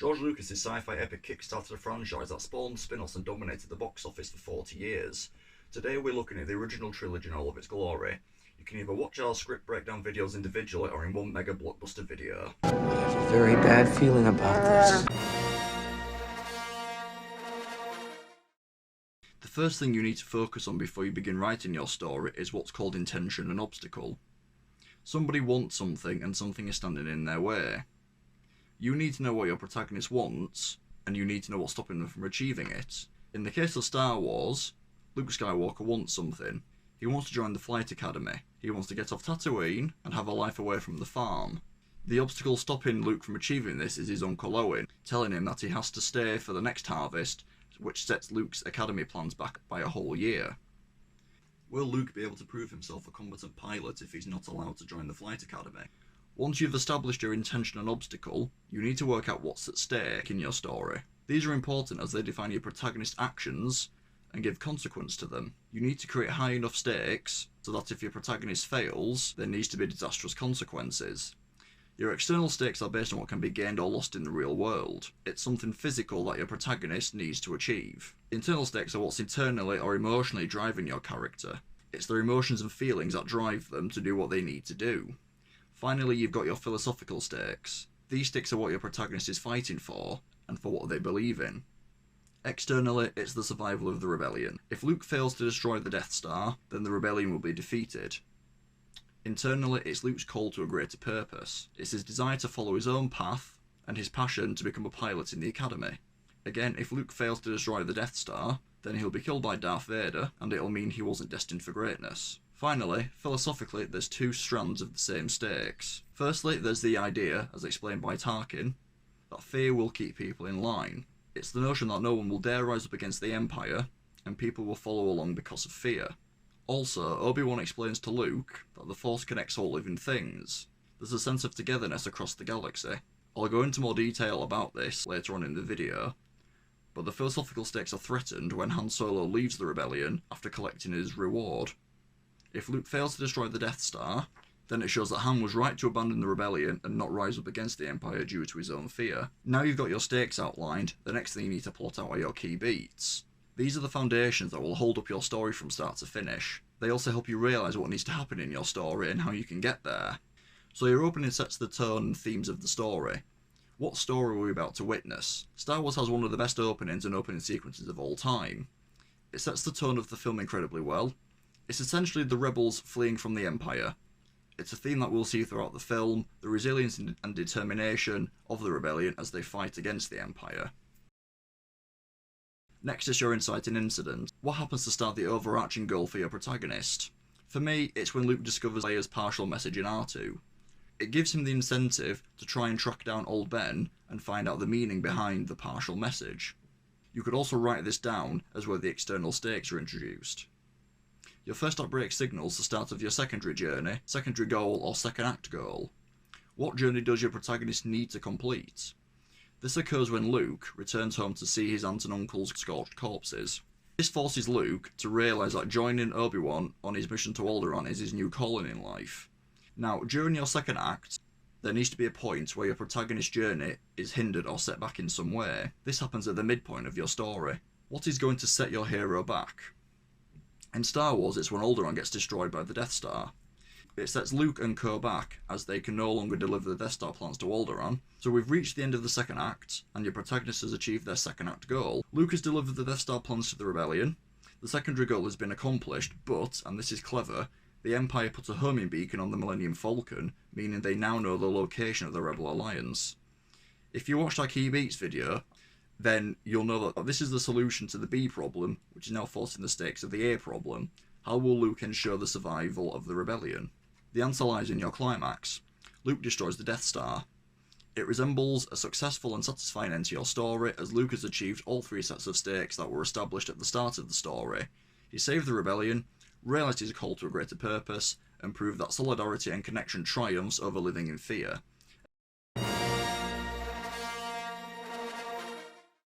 George Lucas' sci-fi epic kickstarted a franchise that spawned spin-offs and dominated the box office for 40 years. Today we're looking at the original trilogy in all of its glory. You can either watch our script breakdown videos individually or in one mega blockbuster video. I have a very bad feeling about this. The first thing you need to focus on before you begin writing your story is what's called intention and obstacle. Somebody wants something and something is standing in their way. You need to know what your protagonist wants, and you need to know what's stopping them from achieving it. In the case of Star Wars, Luke Skywalker wants something. He wants to join the flight academy. He wants to get off Tatooine and have a life away from the farm. The obstacle stopping Luke from achieving this is his Uncle Owen, telling him that he has to stay for the next harvest, which sets Luke's academy plans back by a whole year. Will Luke be able to prove himself a competent pilot if he's not allowed to join the flight academy? Once you've established your intention and obstacle, you need to work out what's at stake in your story. These are important as they define your protagonist's actions and give consequence to them. You need to create high enough stakes so that if your protagonist fails, there needs to be disastrous consequences. Your external stakes are based on what can be gained or lost in the real world. It's something physical that your protagonist needs to achieve. Internal stakes are what's internally or emotionally driving your character. It's their emotions and feelings that drive them to do what they need to do. Finally, you've got your philosophical stakes. These stakes are what your protagonist is fighting for, and for what they believe in. Externally, it's the survival of the rebellion. If Luke fails to destroy the Death Star, then the rebellion will be defeated. Internally, it's Luke's call to a greater purpose. It's his desire to follow his own path, and his passion to become a pilot in the academy. Again, if Luke fails to destroy the Death Star, then he'll be killed by Darth Vader, and it'll mean he wasn't destined for greatness. Finally, philosophically, there's two strands of the same stakes. Firstly, there's the idea, as explained by Tarkin, that fear will keep people in line. It's the notion that no one will dare rise up against the Empire, and people will follow along because of fear. Also, Obi-Wan explains to Luke that the Force connects all living things. There's a sense of togetherness across the galaxy. I'll go into more detail about this later on in the video, but the philosophical stakes are threatened when Han Solo leaves the rebellion after collecting his reward. If Luke fails to destroy the Death Star, then it shows that Han was right to abandon the rebellion and not rise up against the Empire due to his own fear. Now you've got your stakes outlined, the next thing you need to plot out are your key beats. These are the foundations that will hold up your story from start to finish. They also help you realise what needs to happen in your story and how you can get there. So your opening sets the tone and themes of the story. What story are we about to witness? Star Wars has one of the best openings and opening sequences of all time. It sets the tone of the film incredibly well. It's essentially the rebels fleeing from the Empire. It's a theme that we'll see throughout the film, the resilience and determination of the rebellion as they fight against the Empire. Next is your inciting incident. What happens to start the overarching goal for your protagonist? For me, it's when Luke discovers Leia's partial message in R2. It gives him the incentive to try and track down Old Ben and find out the meaning behind the partial message. You could also write this down as where the external stakes are introduced. Your first act break signals the start of your secondary journey, secondary goal, or second act goal. What journey does your protagonist need to complete? This occurs when Luke returns home to see his aunt and uncle's scorched corpses. This forces Luke to realise that joining Obi-Wan on his mission to Alderaan is his new calling in life. Now, during your second act, there needs to be a point where your protagonist's journey is hindered or set back in some way. This happens at the midpoint of your story. What is going to set your hero back? In Star Wars, it's when Alderaan gets destroyed by the Death Star. It sets Luke and co back, as they can no longer deliver the Death Star plans to Alderaan. So we've reached the end of the second act, and your protagonist has achieved their second act goal. Luke has delivered the Death Star plans to the rebellion. The secondary goal has been accomplished, but, and this is clever, the Empire put a homing beacon on the Millennium Falcon, meaning they now know the location of the Rebel Alliance. If you watched our Key Beats video, then you'll know that this is the solution to the B problem, which is now forcing the stakes of the A problem. How will Luke ensure the survival of the rebellion? The answer lies in your climax. Luke destroys the Death Star. It resembles a successful and satisfying end to your story, as Luke has achieved all three sets of stakes that were established at the start of the story. He saved the rebellion, realised his call to a greater purpose, and proved that solidarity and connection triumphs over living in fear.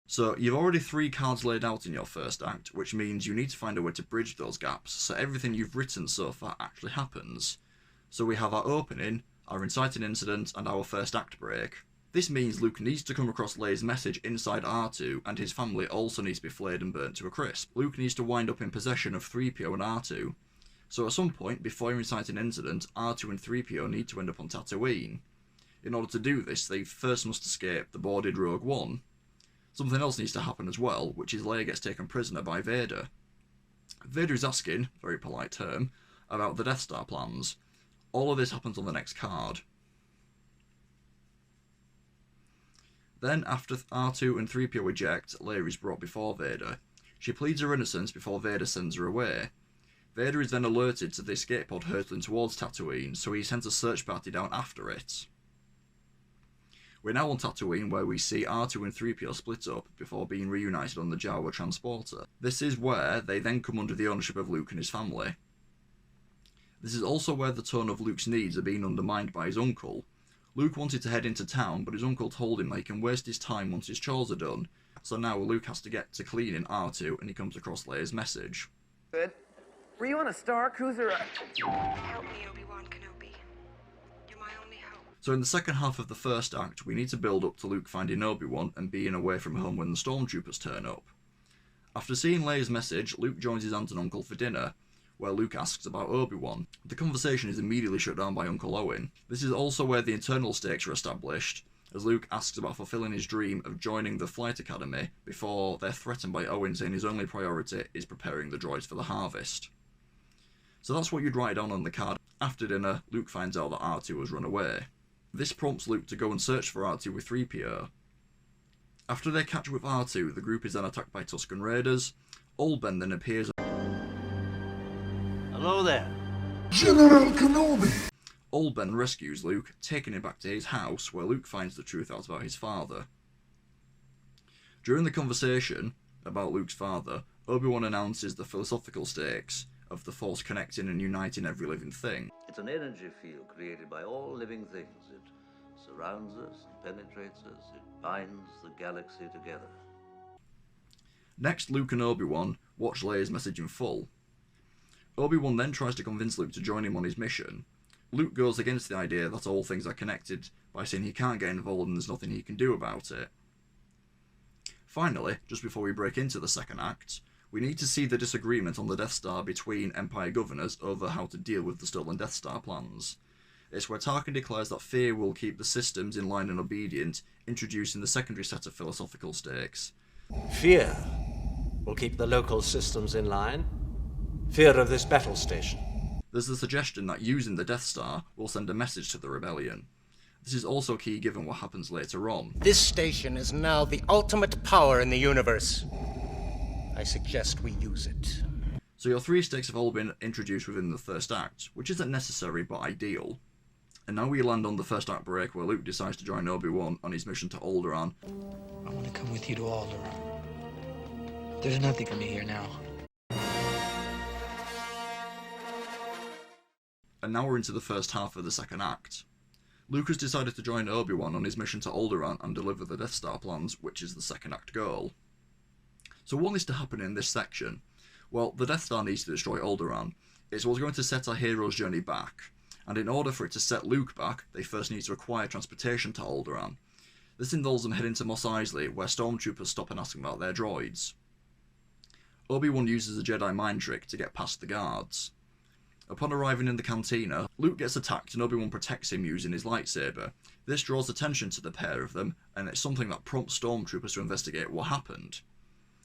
So you've already 3 cards laid out in your first act, which means you need to find a way to bridge those gaps so everything you've written so far actually happens. So we have our opening, our inciting incident, and our first act break. This means Luke needs to come across Leia's message inside R2, and his family also needs to be flayed and burnt to a crisp. Luke needs to wind up in possession of 3PO and R2. So at some point, before he incites an incident, R2 and 3PO need to end up on Tatooine. In order to do this, they first must escape the boarded Rogue One. Something else needs to happen as well, which is Leia gets taken prisoner by Vader. Vader is asking, very polite term, about the Death Star plans. All of this happens on the next card. Then, after R2 and 3PO eject, Leia is brought before Vader. She pleads her innocence before Vader sends her away. Vader is then alerted to the escape pod hurtling towards Tatooine, so he sends a search party down after it. We're now on Tatooine, where we see R2 and 3PO split up before being reunited on the Jawa transporter. This is where they then come under the ownership of Luke and his family. This is also where the tone of Luke's needs are being undermined by his uncle. Luke wanted to head into town, but his uncle told him that he can waste his time once his chores are done, so now Luke has to get to cleaning R2, and he comes across Leia's message. Good. Were you on a Star Cruiser? Help me, Obi-Wan Kenobi. You're my only hope. So in the second half of the first act, we need to build up to Luke finding Obi-Wan and being away from home when the stormtroopers turn up. After seeing Leia's message, Luke joins his aunt and uncle for dinner, where Luke asks about Obi-Wan. The conversation is immediately shut down by Uncle Owen. This is also where the internal stakes are established, as Luke asks about fulfilling his dream of joining the Flight Academy before they're threatened by Owen saying his only priority is preparing the droids for the harvest. So that's what you'd write down on the card. After dinner, Luke finds out that R2 has run away. This prompts Luke to go and search for R2 with 3PO. After they catch up with R2, the group is then attacked by Tusken Raiders. Old Ben then appears. Hello there. General Kenobi! Old Ben rescues Luke, taking him back to his house, where Luke finds the truth out about his father. During the conversation about Luke's father, Obi-Wan announces the philosophical stakes of the Force connecting and uniting every living thing. It's an energy field created by all living things. It surrounds us, penetrates us, it binds the galaxy together. Next, Luke and Obi-Wan watch Leia's message in full. Obi-Wan then tries to convince Luke to join him on his mission. Luke goes against the idea that all things are connected by saying he can't get involved and there's nothing he can do about it. Finally, just before we break into the second act, we need to see the disagreement on the Death Star between Empire governors over how to deal with the stolen Death Star plans. It's where Tarkin declares that fear will keep the systems in line and obedient, introducing the secondary set of philosophical stakes. Fear will keep the local systems in line. Fear of this battle station. There's the suggestion that using the Death Star will send a message to the rebellion. This is also key given what happens later on. This station is now the ultimate power in the universe. I suggest we use it. So your three stakes have all been introduced within the first act, which isn't necessary but ideal. And now we land on the first act break where Luke decides to join Obi-Wan on his mission to Alderaan. I want to come with you to Alderaan. There's nothing for me here now. And now we're into the first half of the second act. Luke has decided to join Obi-Wan on his mission to Alderaan and deliver the Death Star plans, which is the second act goal. So what needs to happen in this section? Well, the Death Star needs to destroy Alderaan. It's what's going to set our hero's journey back, and in order for it to set Luke back, they first need to acquire transportation to Alderaan. This involves them heading to Mos Eisley, where stormtroopers stop and ask them about their droids. Obi-Wan uses a Jedi mind trick to get past the guards. Upon arriving in the cantina, Luke gets attacked and Obi-Wan protects him using his lightsaber. This draws attention to the pair of them, and it's something that prompts stormtroopers to investigate what happened.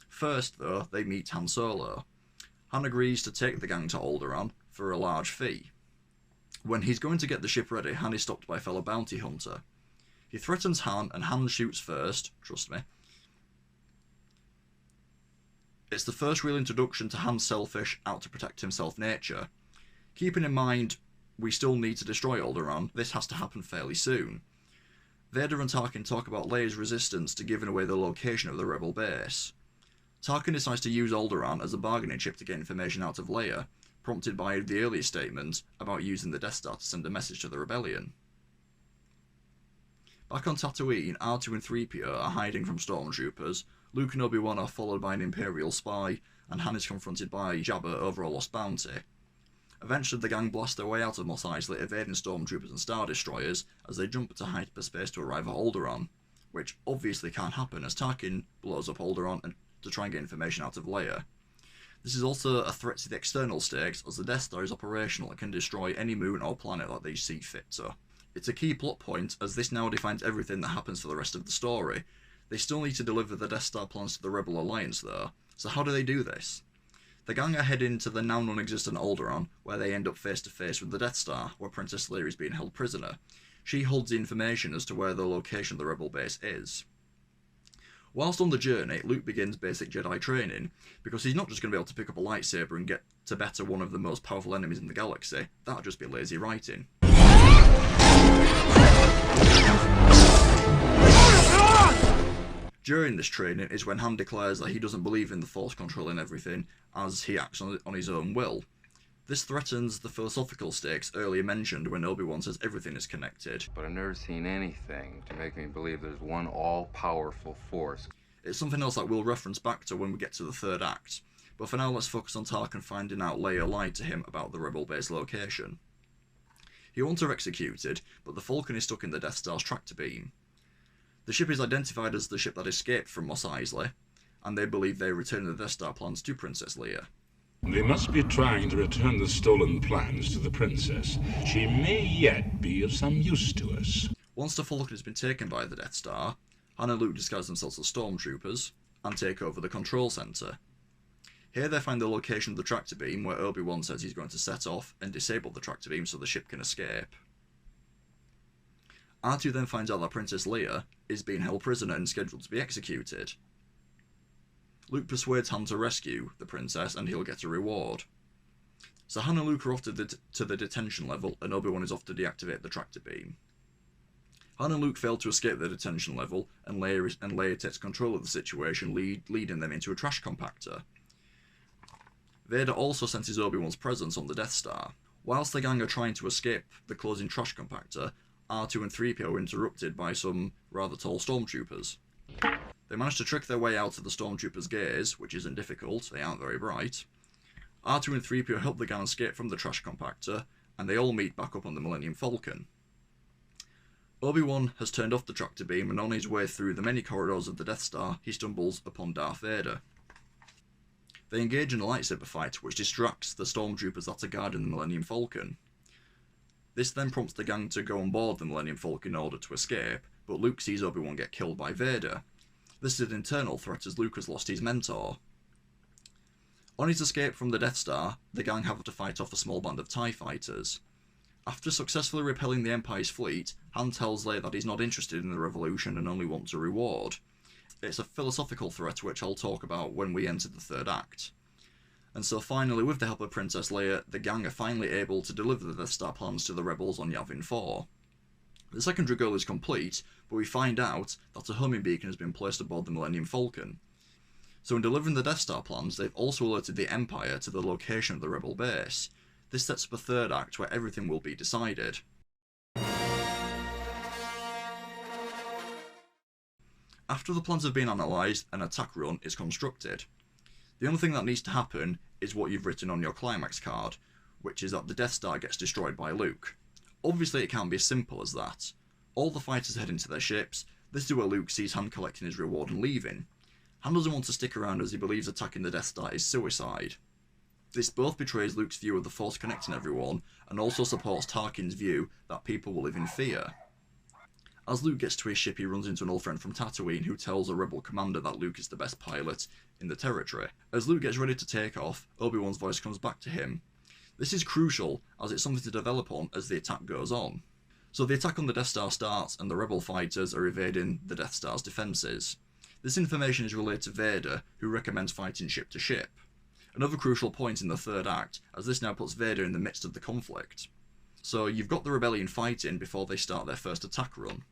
First, though, they meet Han Solo. Han agrees to take the gang to Alderaan for a large fee. When he's going to get the ship ready, Han is stopped by a fellow bounty hunter. He threatens Han, and Han shoots first, trust me. It's the first real introduction to Han's selfish, out-to-protect-himself nature. Keeping in mind we still need to destroy Alderaan, this has to happen fairly soon. Vader and Tarkin talk about Leia's resistance to giving away the location of the rebel base. Tarkin decides to use Alderaan as a bargaining chip to get information out of Leia, prompted by the earlier statement about using the Death Star to send a message to the rebellion. Back on Tatooine, R2 and 3PO are hiding from stormtroopers, Luke and Obi-Wan are followed by an Imperial spy, and Han is confronted by Jabba over a lost bounty. Eventually the gang blast their way out of Mos Eisley, evading stormtroopers and Star Destroyers, as they jump to hyperspace to arrive at Alderaan, which obviously can't happen as Tarkin blows up Alderaan to try and get information out of Leia. This is also a threat to the external stakes, as the Death Star is operational and can destroy any moon or planet that they see fit to. It's a key plot point, as this now defines everything that happens for the rest of the story. They still need to deliver the Death Star plans to the Rebel Alliance though, so how do they do this? The gang are heading to the now non-existent Alderaan, where they end up face to face with the Death Star, where Princess Leia is being held prisoner. She holds the information as to where the location of the Rebel base is. Whilst on the journey, Luke begins basic Jedi training, because he's not just going to be able to pick up a lightsaber and get to better one of the most powerful enemies in the galaxy. That'd just be lazy writing. During this training is when Han declares that he doesn't believe in the Force controlling everything, as he acts on his own will. This threatens the philosophical stakes earlier mentioned when Obi-Wan says everything is connected. But I've never seen anything to make me believe there's one all-powerful Force. It's something else that we'll reference back to when we get to the third act, but for now let's focus on Tarkin finding out Leia lied to him about the Rebel base location. He wants her executed, but the Falcon is stuck in the Death Star's tractor beam. The ship is identified as the ship that escaped from Mos Eisley, and they believe they returned the Death Star plans to Princess Leia. They must be trying to return the stolen plans to the princess. She may yet be of some use to us. Once the Falcon has been taken by the Death Star, Han and Luke disguise themselves as stormtroopers and take over the control center. Here they find the location of the tractor beam, where Obi-Wan says he's going to set off and disable the tractor beam so the ship can escape. R2 then finds out that Princess Leia is being held prisoner and scheduled to be executed. Luke persuades Han to rescue the princess and he'll get a reward. So Han and Luke are off to the detention level, and Obi-Wan is off to deactivate the tractor beam. Han and Luke fail to escape the detention level, and Leia takes control of the situation, leading them into a trash compactor. Vader also senses Obi-Wan's presence on the Death Star. Whilst the gang are trying to escape the closing trash compactor, R2 and 3PO are interrupted by some rather tall stormtroopers. They manage to trick their way out of the stormtroopers' gaze, which isn't difficult, they aren't very bright. R2 and 3PO help the gang escape from the trash compactor, and they all meet back up on the Millennium Falcon. Obi-Wan has turned off the tractor beam, and on his way through the many corridors of the Death Star, he stumbles upon Darth Vader. They engage in a lightsaber fight, which distracts the stormtroopers that are guarding the Millennium Falcon. This then prompts the gang to go on board the Millennium Falcon in order to escape, but Luke sees Obi-Wan get killed by Vader. This is an internal threat as Luke has lost his mentor. On his escape from the Death Star, the gang have to fight off a small band of TIE fighters. After successfully repelling the Empire's fleet, Han tells Leia that he's not interested in the revolution and only wants a reward. It's a philosophical threat which I'll talk about when we enter the third act. And so finally, with the help of Princess Leia, the gang are finally able to deliver the Death Star plans to the rebels on Yavin 4. The secondary goal is complete, but we find out that a homing beacon has been placed aboard the Millennium Falcon. So in delivering the Death Star plans, they've also alerted the Empire to the location of the rebel base. This sets up a third act where everything will be decided. After the plans have been analysed, an attack run is constructed. The only thing that needs to happen is what you've written on your climax card, which is that the Death Star gets destroyed by Luke. Obviously it can't be as simple as that. All the fighters head into their ships. This is where Luke sees Han collecting his reward and leaving. Han doesn't want to stick around as he believes attacking the Death Star is suicide. This both betrays Luke's view of the Force connecting everyone, and also supports Tarkin's view that people will live in fear. As Luke gets to his ship, he runs into an old friend from Tatooine who tells a rebel commander that Luke is the best pilot in the territory. As Luke gets ready to take off, Obi-Wan's voice comes back to him. This is crucial, as it's something to develop on as the attack goes on. So the attack on the Death Star starts, and the rebel fighters are evading the Death Star's defences. This information is relayed to Vader, who recommends fighting ship to ship. Another crucial point in the third act, as this now puts Vader in the midst of the conflict. So you've got the rebellion fighting before they start their first attack run.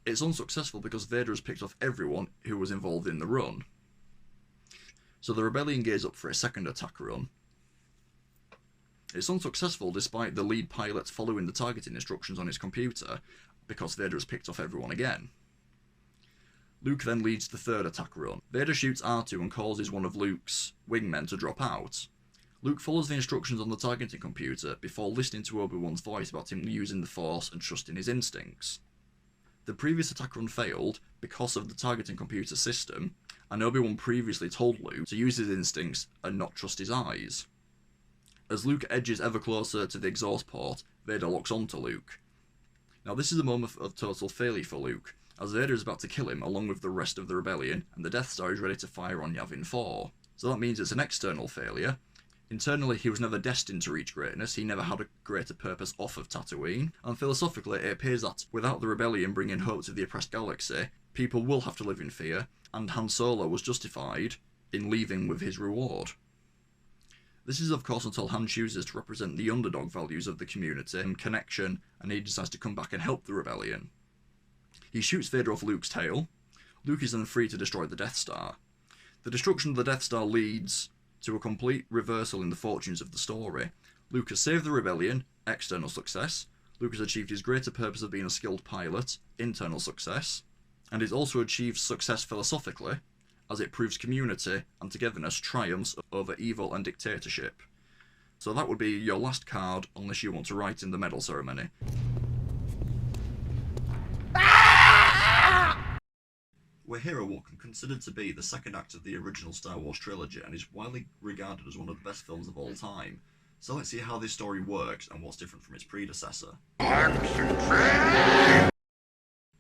It's unsuccessful because Vader has picked off everyone who was involved in the run. So the rebellion gears up for a second attack run. It's unsuccessful despite the lead pilot following the targeting instructions on his computer, because Vader has picked off everyone again. Luke then leads the third attack run. Vader shoots R2 and causes one of Luke's wingmen to drop out. Luke follows the instructions on the targeting computer before listening to Obi-Wan's voice about him using the Force and trusting his instincts. The previous attack run failed because of the targeting computer system, and Obi-Wan previously told Luke to use his instincts and not trust his eyes. As Luke edges ever closer to the exhaust port, Vader locks onto Luke. Now this is a moment of total failure for Luke, as Vader is about to kill him along with the rest of the rebellion, and the Death Star is ready to fire on Yavin 4. So that means it's an external failure. Internally, he was never destined to reach greatness, he never had a greater purpose off of Tatooine, and philosophically it appears that without the rebellion bringing hope to the oppressed galaxy, people will have to live in fear, and Han Solo was justified in leaving with his reward. This is of course until Han chooses to represent the underdog values of the community and connection, and he decides to come back and help the rebellion. He shoots Vader off Luke's tail. Luke is then free to destroy the Death Star. The destruction of the Death Star leads to a complete reversal in the fortunes of the story. Luke has saved the rebellion, external success. Luke has achieved his greater purpose of being a skilled pilot, internal success. And he's also achieved success philosophically, as it proves community and togetherness triumphs over evil and dictatorship. So that would be your last card, unless you want to write in the medal ceremony. We're here at what can considered to be the second act of the original Star Wars trilogy and is widely regarded as one of the best films of all time. So let's see how this story works and what's different from its predecessor.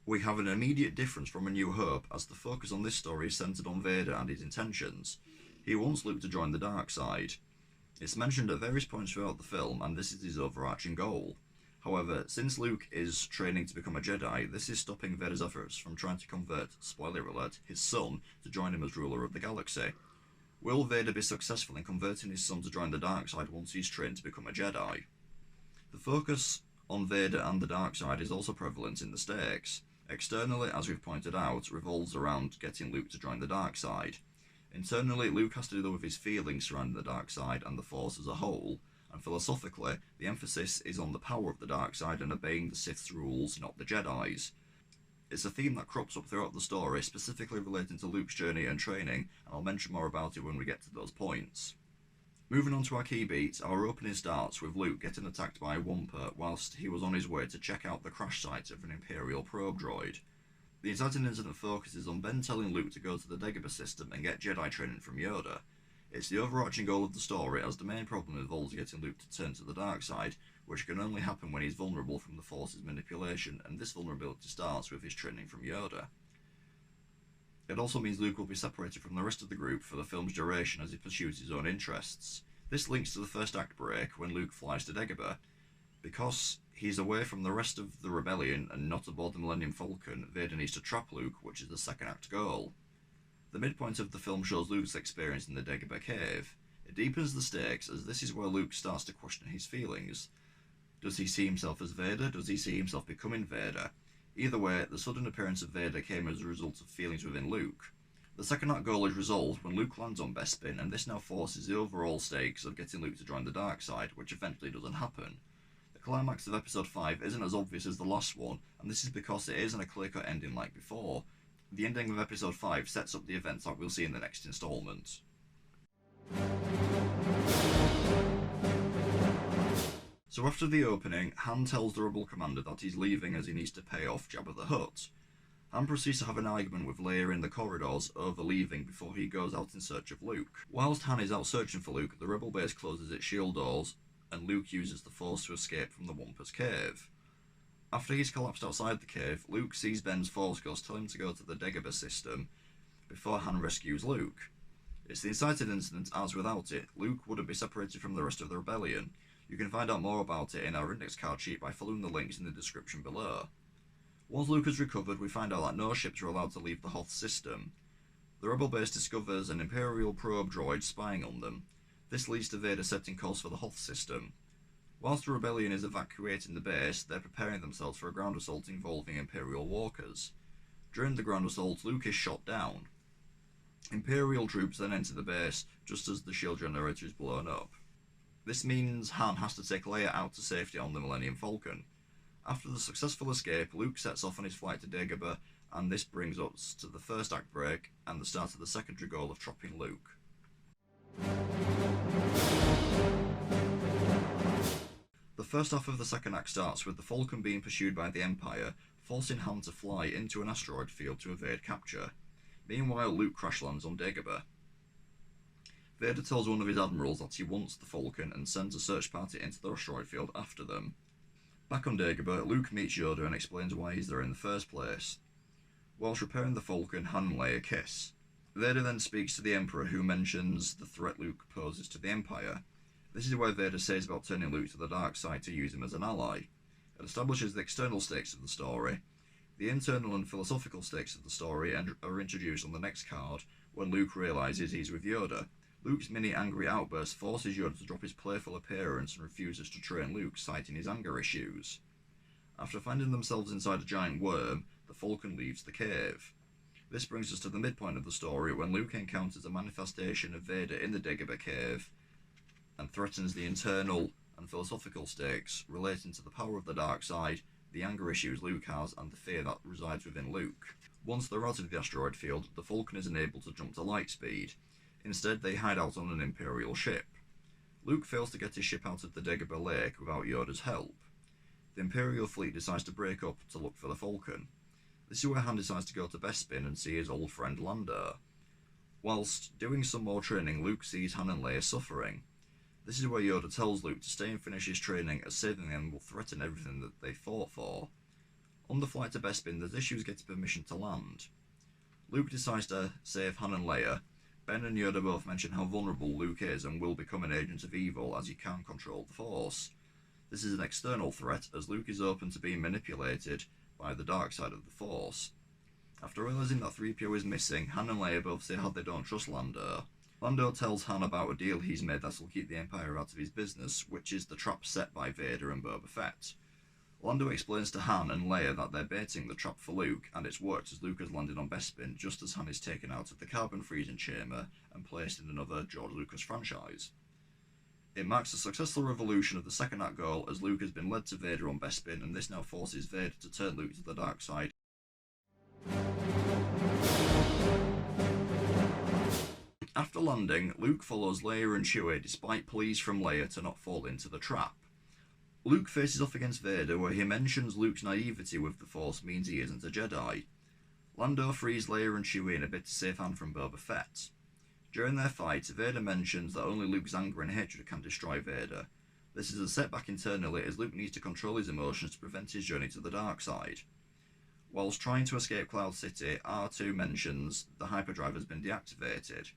We have an immediate difference from A New Hope, as the focus on this story is centered on Vader and his intentions. He wants Luke to join the dark side. It's mentioned at various points throughout the film, and this is his overarching goal. However, since Luke is training to become a Jedi, this is stopping Vader's efforts from trying to convert, spoiler alert, his son to join him as ruler of the galaxy. Will Vader be successful in converting his son to join the dark side once he's trained to become a Jedi? The focus on Vader and the dark side is also prevalent in the stakes. Externally, as we've pointed out, revolves around getting Luke to join the dark side. Internally, Luke has to deal with his feelings surrounding the dark side and the Force as a whole, and philosophically, the emphasis is on the power of the dark side and obeying the Sith's rules, not the Jedi's. It's a theme that crops up throughout the story, specifically relating to Luke's journey and training, and I'll mention more about it when we get to those points. Moving on to our key beats, our opening starts with Luke getting attacked by a Wumper whilst he was on his way to check out the crash site of an Imperial probe droid. The exciting incident focuses on Ben telling Luke to go to the Dagobah system and get Jedi training from Yoda. It's the overarching goal of the story, as the main problem involves getting Luke to turn to the dark side, which can only happen when he's vulnerable from the Force's manipulation, and this vulnerability starts with his training from Yoda. It also means Luke will be separated from the rest of the group for the film's duration as he pursues his own interests. This links to the first act break when Luke flies to Dagobah. Because he's away from the rest of the rebellion and not aboard the Millennium Falcon, Vader needs to trap Luke, which is the second act goal. The midpoint of the film shows Luke's experience in the Dagobah cave. It deepens the stakes, as this is where Luke starts to question his feelings. Does he see himself as Vader? Does he see himself becoming Vader? Either way, the sudden appearance of Vader came as a result of feelings within Luke. The second act goal is resolved when Luke lands on Bespin, and this now forces the overall stakes of getting Luke to join the dark side, which eventually doesn't happen. The climax of episode 5 isn't as obvious as the last one, and this is because it isn't a clear-cut ending like before. The ending of episode 5 sets up the events that we'll see in the next installment. So after the opening, Han tells the rebel commander that he's leaving as he needs to pay off Jabba the Hutt. Han proceeds to have an argument with Leia in the corridors over leaving before he goes out in search of Luke. Whilst Han is out searching for Luke, the rebel base closes its shield doors, and Luke uses the Force to escape from the Wumper's cave. After he's collapsed outside the cave, Luke sees Ben's Force Ghost tell him to go to the Dagobah system before Han rescues Luke. It's the incited incident, as without it, Luke wouldn't be separated from the rest of the rebellion. You can find out more about it in our index card sheet by following the links in the description below. Once Luke has recovered, we find out that no ships are allowed to leave the Hoth system. The rebel base discovers an Imperial probe droid spying on them. This leads to Vader setting course for the Hoth system. Whilst the rebellion is evacuating the base, they're preparing themselves for a ground assault involving Imperial walkers. During the ground assault, Luke is shot down. Imperial troops then enter the base, just as the shield generator is blown up. This means Han has to take Leia out to safety on the Millennium Falcon. After the successful escape, Luke sets off on his flight to Dagobah, and this brings us to the first act break and the start of the secondary goal of trapping Luke. first half of the second act starts with the Falcon being pursued by the Empire, forcing Han to fly into an asteroid field to evade capture. Meanwhile, Luke crash lands on Dagobah. Vader tells one of his admirals that he wants the Falcon and sends a search party into the asteroid field after them. Back on Dagobah, Luke meets Yoda and explains why he's there in the first place. Whilst repairing the Falcon, Han and Leia kiss. Vader then speaks to the Emperor, who mentions the threat Luke poses to the Empire. This is where Vader says about turning Luke to the dark side to use him as an ally. It establishes the external stakes of the story. The internal and philosophical stakes of the story are introduced on the next card when Luke realises he's with Yoda. Luke's mini angry outburst forces Yoda to drop his playful appearance and refuses to train Luke, citing his anger issues. After finding themselves inside a giant worm, the Falcon leaves the cave. This brings us to the midpoint of the story when Luke encounters a manifestation of Vader in the Dagobah cave and threatens the internal and philosophical stakes relating to the power of the dark side, the anger issues Luke has, and the fear that resides within Luke. Once they're out of the asteroid field, the Falcon isn't able to jump to light speed. Instead, they hide out on an Imperial ship. Luke fails to get his ship out of the Dagobah Lake without Yoda's help. The Imperial fleet decides to break up to look for the Falcon. This is where Han decides to go to Bespin and see his old friend Lando. Whilst doing some more training, Luke sees Han and Leia suffering. This is where Yoda tells Luke to stay and finish his training, as saving them will threaten everything that they fought for. On the flight to Bespin, there's issues getting permission to land. Luke decides to save Han and Leia. Ben and Yoda both mention how vulnerable Luke is and will become an agent of evil as he can't control the Force. This is an external threat, as Luke is open to being manipulated by the dark side of the Force. After realising that 3PO is missing, Han and Leia both say how they don't trust Lando. Lando tells Han about a deal he's made that will keep the Empire out of his business, which is the trap set by Vader and Boba Fett. Lando explains to Han and Leia that they're baiting the trap for Luke, and it's worked as Luke has landed on Bespin just as Han is taken out of the carbon freezing chamber and placed in another George Lucas franchise. It marks the successful revolution of the second act goal, as Luke has been led to Vader on Bespin, and this now forces Vader to turn Luke to the dark side. After landing, Luke follows Leia and Chewie despite pleas from Leia to not fall into the trap. Luke faces off against Vader, where he mentions Luke's naivety with the Force means he isn't a Jedi. Lando frees Leia and Chewie in a bid to save Han from Boba Fett. During their fight, Vader mentions that only Luke's anger and hatred can destroy Vader. This is a setback internally, as Luke needs to control his emotions to prevent his journey to the dark side. Whilst trying to escape Cloud City, R2 mentions the hyperdrive has been deactivated.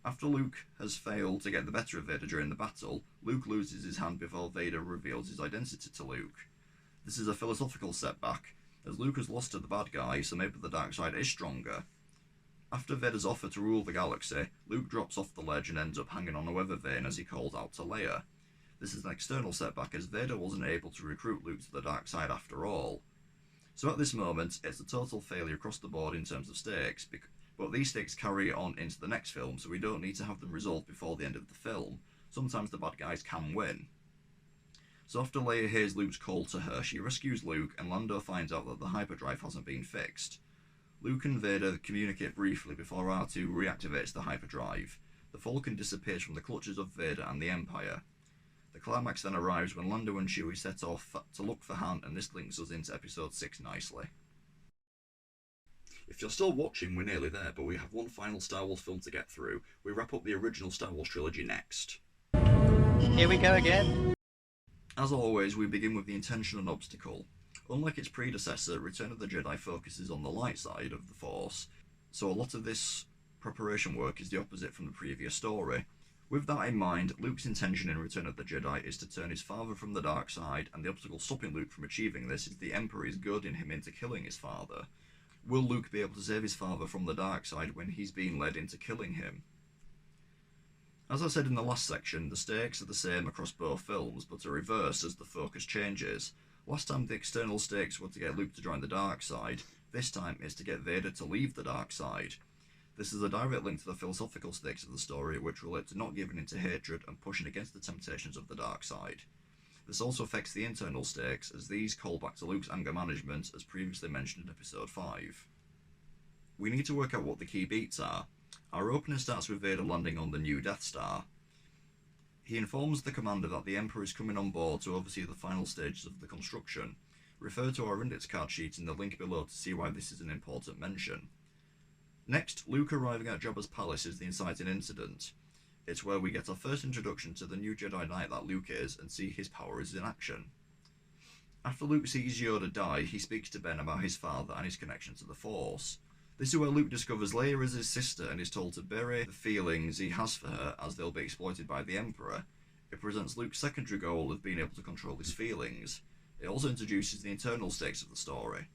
After Luke has failed to get the better of Vader during the battle, Luke loses his hand before Vader reveals his identity to Luke. This is a philosophical setback, as Luke has lost to the bad guy, so maybe the dark side is stronger. After Vader's offer to rule the galaxy, Luke drops off the ledge and ends up hanging on a weather vane as he calls out to Leia. This is an external setback, as Vader wasn't able to recruit Luke to the dark side after all. So at this moment, it's a total failure across the board in terms of stakes, but these stakes carry on into the next film, so we don't need to have them resolved before the end of the film. Sometimes the bad guys can win. So after Leia hears Luke's call to her, she rescues Luke, and Lando finds out that the hyperdrive hasn't been fixed. Luke and Vader communicate briefly before R2 reactivates the hyperdrive. The Falcon disappears from the clutches of Vader and the Empire. The climax then arrives when Lando and Chewie set off to look for Han, and this links us into episode 6 nicely. If you're still watching, we're nearly there, but we have one final Star Wars film to get through. We wrap up the original Star Wars trilogy next. Here we go again. As always, we begin with the intention and obstacle. Unlike its predecessor, Return of the Jedi focuses on the light side of the Force, so a lot of this preparation work is the opposite from the previous story. With that in mind, Luke's intention in Return of the Jedi is to turn his father from the dark side, and the obstacle stopping Luke from achieving this is the Emperor is goading him into killing his father. Will Luke be able to save his father from the dark side when he's being led into killing him? As I said in the last section, the stakes are the same across both films, but are reversed as the focus changes. Last time the external stakes were to get Luke to join the dark side, this time is to get Vader to leave the dark side. This is a direct link to the philosophical stakes of the story, which relate to not giving in to hatred and pushing against the temptations of the dark side. This also affects the internal stakes, as these call back to Luke's anger management, as previously mentioned in episode 5. We need to work out what the key beats are. Our opening starts with Vader landing on the new Death Star. He informs the commander that the Emperor is coming on board to oversee the final stages of the construction. Refer to our index card sheet in the link below to see why this is an important mention. Next, Luke arriving at Jabba's palace is the inciting incident. It's where we get our first introduction to the new Jedi Knight that Luke is and see his powers in action. After Luke sees Yoda die, he speaks to Ben about his father and his connection to the Force. This is where Luke discovers Leia is his sister and is told to bury the feelings he has for her as they'll be exploited by the Emperor. It presents Luke's secondary goal of being able to control his feelings. It also introduces the internal stakes of the story.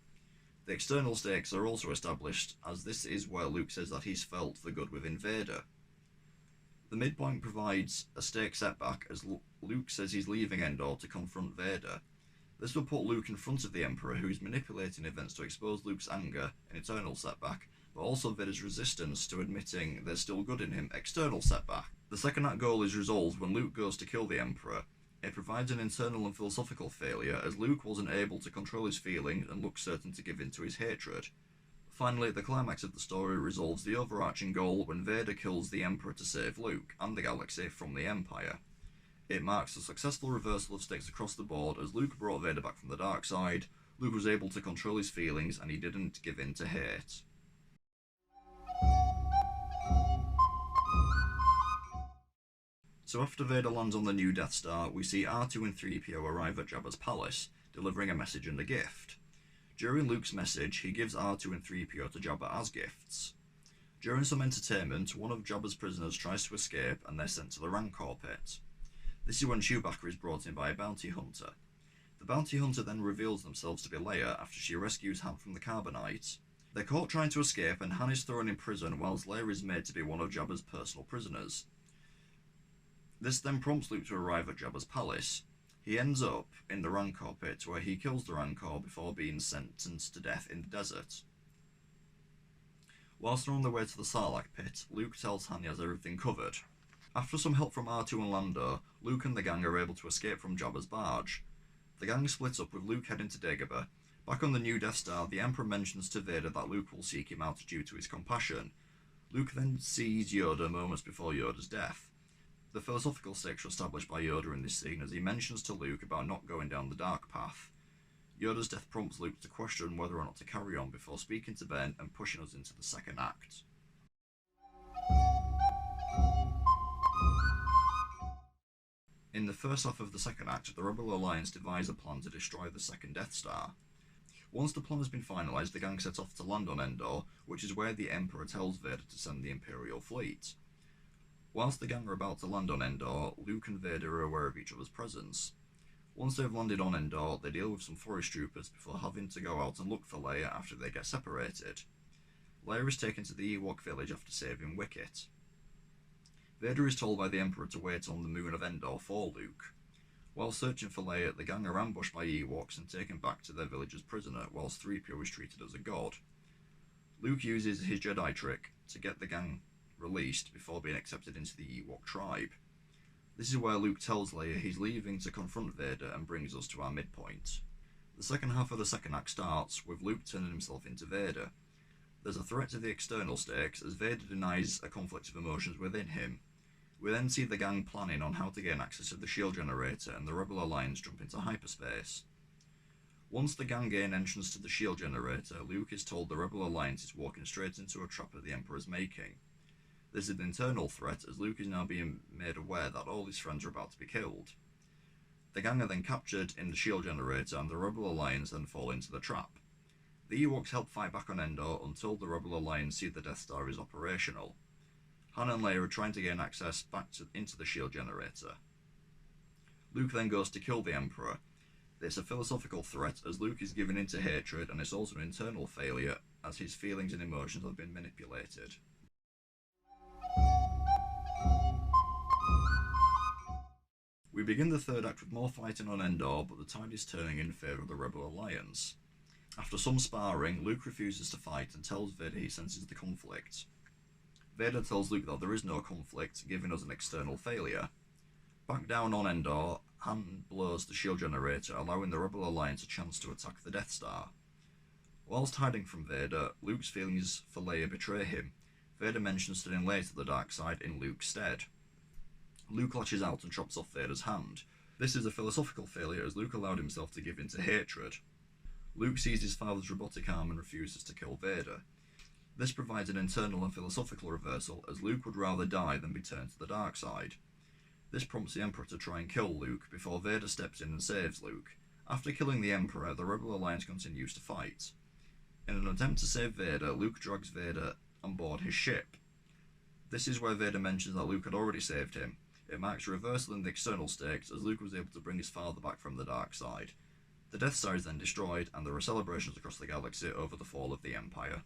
The external stakes are also established, as this is where Luke says that he's felt the good within Vader. The midpoint provides a stake setback as Luke says he's leaving Endor to confront Vader. This will put Luke in front of the Emperor, who is manipulating events to expose Luke's anger, an internal setback, but also Vader's resistance to admitting there's still good in him, external setback. The second act goal is resolved when Luke goes to kill the Emperor. It provides an internal and philosophical failure, as Luke wasn't able to control his feelings and looks certain to give in to his hatred. Finally, the climax of the story resolves the overarching goal when Vader kills the Emperor to save Luke and the galaxy from the Empire. It marks a successful reversal of stakes across the board as Luke brought Vader back from the dark side, Luke was able to control his feelings and he didn't give in to hate. So after Vader lands on the new Death Star, we see R2 and 3PO arrive at Jabba's palace, delivering a message and a gift. During Luke's message, he gives R2 and 3PO to Jabba as gifts. During some entertainment, one of Jabba's prisoners tries to escape and they're sent to the Rancor pit. This is when Chewbacca is brought in by a bounty hunter. The bounty hunter then reveals themselves to be Leia after she rescues Han from the Carbonite. They're caught trying to escape and Han is thrown in prison whilst Leia is made to be one of Jabba's personal prisoners. This then prompts Luke to arrive at Jabba's palace. He ends up in the Rancor pit where he kills the Rancor before being sentenced to death in the desert. Whilst they're on their way to the Sarlacc pit, Luke tells Han he has everything covered. After some help from R2 and Lando, Luke and the gang are able to escape from Jabba's barge. The gang splits up with Luke heading to Dagobah. Back on the new Death Star, the Emperor mentions to Vader that Luke will seek him out due to his compassion. Luke then sees Yoda moments before Yoda's death. The philosophical stakes are established by Yoda in this scene as he mentions to Luke about not going down the dark path. Yoda's death prompts Luke to question whether or not to carry on before speaking to Ben and pushing us into the second act. In the first half of the second act, the Rebel Alliance devise a plan to destroy the second Death Star. Once the plan has been finalised, the gang set off to land on Endor, which is where the Emperor tells Vader to send the Imperial fleet. Whilst the gang are about to land on Endor, Luke and Vader are aware of each other's presence. Once they've landed on Endor, they deal with some forest troopers before having to go out and look for Leia after they get separated. Leia is taken to the Ewok village after saving Wicket. Vader is told by the Emperor to wait on the moon of Endor for Luke. While searching for Leia, the gang are ambushed by Ewoks and taken back to their village as prisoner, whilst 3PO is treated as a god. Luke uses his Jedi trick to get the gang released before being accepted into the Ewok tribe. This is where Luke tells Leia he's leaving to confront Vader and brings us to our midpoint. The second half of the second act starts with Luke turning himself into Vader. There's a threat to the external stakes as Vader denies a conflict of emotions within him. We then see the gang planning on how to gain access to the shield generator and the Rebel Alliance jump into hyperspace. Once the gang gain entrance to the shield generator, Luke is told the Rebel Alliance is walking straight into a trap that the Emperor's making. This is an internal threat as Luke is now being made aware that all his friends are about to be killed. The gang are then captured in the shield generator and the Rebel Alliance then fall into the trap. The Ewoks help fight back on Endor until the Rebel Alliance see the Death Star is operational. Han and Leia are trying to gain access back into the shield generator. Luke then goes to kill the Emperor. It's a philosophical threat as Luke is given into hatred, and it's also an internal failure as his feelings and emotions have been manipulated. We begin the third act with more fighting on Endor, but the tide is turning in favour of the Rebel Alliance. After some sparring, Luke refuses to fight and tells Vader he senses the conflict. Vader tells Luke that there is no conflict, giving us an external failure. Back down on Endor, Han blows the shield generator, allowing the Rebel Alliance a chance to attack the Death Star. Whilst hiding from Vader, Luke's feelings for Leia betray him. Vader mentions turning Leia to the dark side in Luke's stead. Luke lashes out and chops off Vader's hand. This is a philosophical failure as Luke allowed himself to give in to hatred. Luke sees his father's robotic arm and refuses to kill Vader. This provides an internal and philosophical reversal, as Luke would rather die than be turned to the dark side. This prompts the Emperor to try and kill Luke before Vader steps in and saves Luke. After killing the Emperor, the Rebel Alliance continues to fight. In an attempt to save Vader, Luke drags Vader on board his ship. This is where Vader mentions that Luke had already saved him. It marks a reversal in the external stakes, as Luke was able to bring his father back from the dark side. The Death Star is then destroyed, and there are celebrations across the galaxy over the fall of the Empire.